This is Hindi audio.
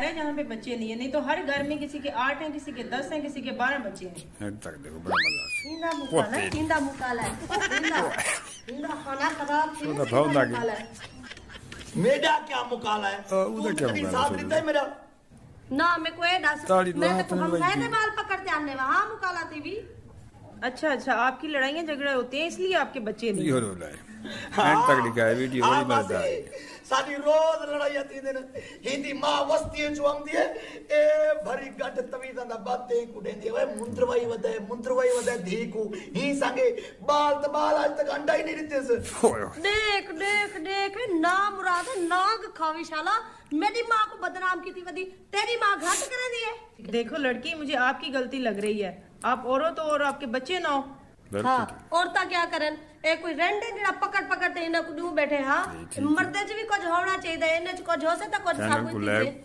है जहाँ पे बच्चे नहीं है, नहीं तो हर घर में किसी के 8 हैं, किसी के 10 हैं, किसी के 12 बच्चे हैं। तक देखो बड़ा मजा इंदा मुकाला है, इंदा मुकाला है, इंदा खाना खराब थी, तो भाव लागे। मुकाला है। मेरा क्या मुकाला है? उधर क्या तू मुकाला साथ है? देता है मेरा। ना मैं कोई दस ताली मैं ला तो तुम हम लगी। गए थे बाल पकड़ते आने वहां मुकाला थी भी। अच्छा अच्छा, आपकी लड़ाइयाँ झगड़े होते हैं इसलिए आपके बच्चे नहीं यो हैं। रोला है एंड तक दिखा है वीडियो बड़ी मजेदार है। साडी रोज लड़ाई थी दिन हिंदी मां वस्ती चुआंदी है ए भरी गट तवीदा दा बाते कुडेंदी ओए मुंद्रवाई वदे धीकू ही संगे बाल त बाल आज तक अंडा ही नहीं देते से। देख देख देख ना मुराद नाग खावी शाला मेरी माँ को बदनाम की थी वदी तेरी माँ घाट कर दी है। देखो लड़की, मुझे आपकी गलती लग रही है, आप औरत तो और आपके बच्चे ना हो। हाँ औरता क्या करन ए कोई रेंडे जड़ा पकड़ पकड़ ते इना को बैठे हाँ मर्दे च भी कुछ होना चाहिए इने च कुछ हो सकता कुछ चैनल सब को कुछ लाइक